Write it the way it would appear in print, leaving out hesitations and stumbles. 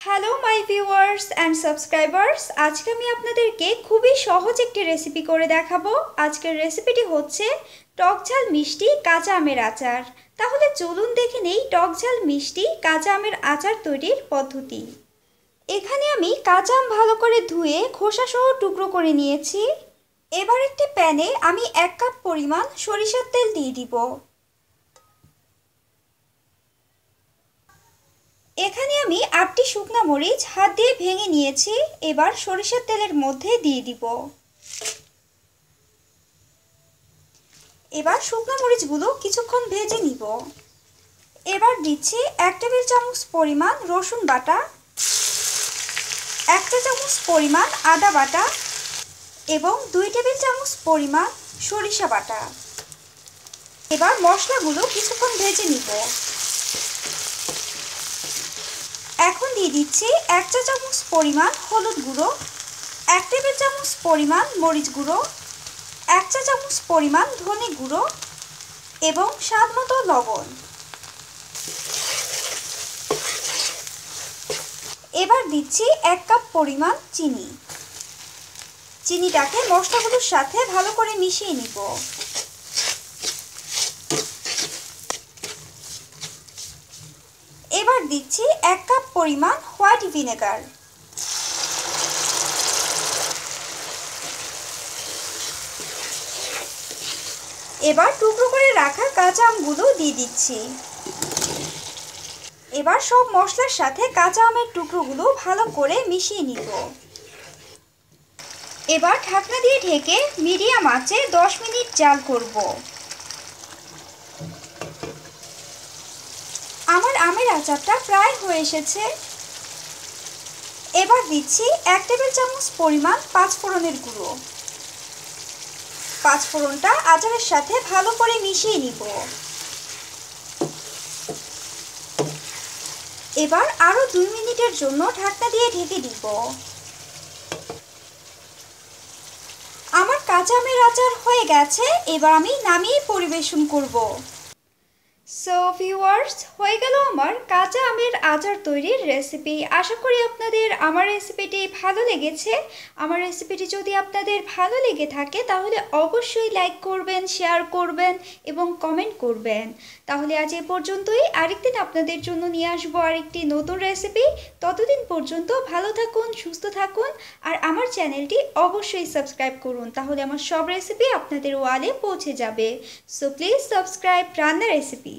Hello my viewers and subscribers, আজকে আমি আপনাদেরকে খুবই সহজ একটি রেসিপি করে দেখাবো। আজকের রেসিপিটি হচ্ছে টক ঝাল মিষ্টি কাঁচা আমের আচার। তাহলে চলুন দেখে নেই টক ঝাল মিষ্টি কাঁচা আমের আচার তৈরির পদ্ধতি। এখানে আমি কাঁচা আম ভালো করে ধুয়ে খোসা সহ টুকরো করে নিয়েছি। এবার একটি প্যানে আমি 1 কাপ পরিমাণ সরিষার তেল দিয়ে দিব। এখানে আমি 8টি শুকনা মরিচ হাত দিয়ে ভেঙে নিয়েছি। এবার সরিষার তেলের মধ্যে দিয়ে দিব। এবার শুকনো মরিচগুলো কিছুক্ষণ ভেজে নিব। এবার দিচ্ছি 1 টেবিল চামচ পরিমাণ রসুন বাটা, 1 চা চামচ পরিমাণ আদা বাটা এবং 2 টেবিল চামচ পরিমাণ সরিষা বাটা। এবার মশলাগুলো কিছুক্ষণ ভেজে নিব। এখন দিয়ে দিচ্ছি 1 চা চামচ পরিমাণ হলুদ গুঁড়ো, 1 টেবিল চামচ পরিমাণ মরিচ গুঁড়ো, 1 চা চামচ পরিমাণ ধনে গুঁড়ো এবং স্বাদমতো লবণ। এবার দিচ্ছি 1 কাপ পরিমাণ চিনি। চিনিটাকে মশলাগুলোর সাথে ভালো করে মিশিয়ে নিব। এবার দিচ্ছি 1 কাপ পরিমাণ হোয়াইট ভিনেগার। এবার টুকরো করে রাখা কাঁচা আমগুলো দিয়ে দিচ্ছি। এবার সব মশলার সাথে কাঁচা আমের টুকরোগুলো ভালো করে মিশিয়ে নিব। এবার ঢাকনা দিয়ে ঢেকে মিডিয়াম আঁচে 10 মিনিট জাল করব। আমার আমের আচারটা প্রায় হয়ে এসেছে। এবার দিচ্ছি 1 টেবিল চামচ পরিমাণ পাঁচফোড়নের গুঁড়ো। পাঁচফোড়নটা আচারের সাথে ভালো করে মিশিয়ে নিব। এবার আরো 2 মিনিটের জন্য ঢাকনা দিয়ে ঢেকে দিব। আমার কাঁচা আমের আচার হয়ে গেছে। এবার আমি নামিয়ে পরিবেশন করব। সো ভিউয়ার্স, হয়ে গেল আমার কাঁচা আমের আচার তৈরির রেসিপি। আশা করি আপনাদের আমার রেসিপিটি ভালো লেগেছে। আমার রেসিপিটি যদি আপনাদের ভালো লেগে থাকে তাহলে অবশ্যই লাইক করবেন, শেয়ার করবেন এবং কমেন্ট করবেন। তাহলে আজ এ পর্যন্তই। আরেকদিন আপনাদের জন্য নিয়ে আসবো আরেকটি নতুন রেসিপি। ততদিন পর্যন্ত ভালো থাকুন, সুস্থ থাকুন আর আমার চ্যানেলটি অবশ্যই সাবস্ক্রাইব করুন। তাহলে আমার সব রেসিপি আপনাদের ওয়ালে পৌঁছে যাবে। সো প্লিজ সাবস্ক্রাইব রান্না রেসিপি।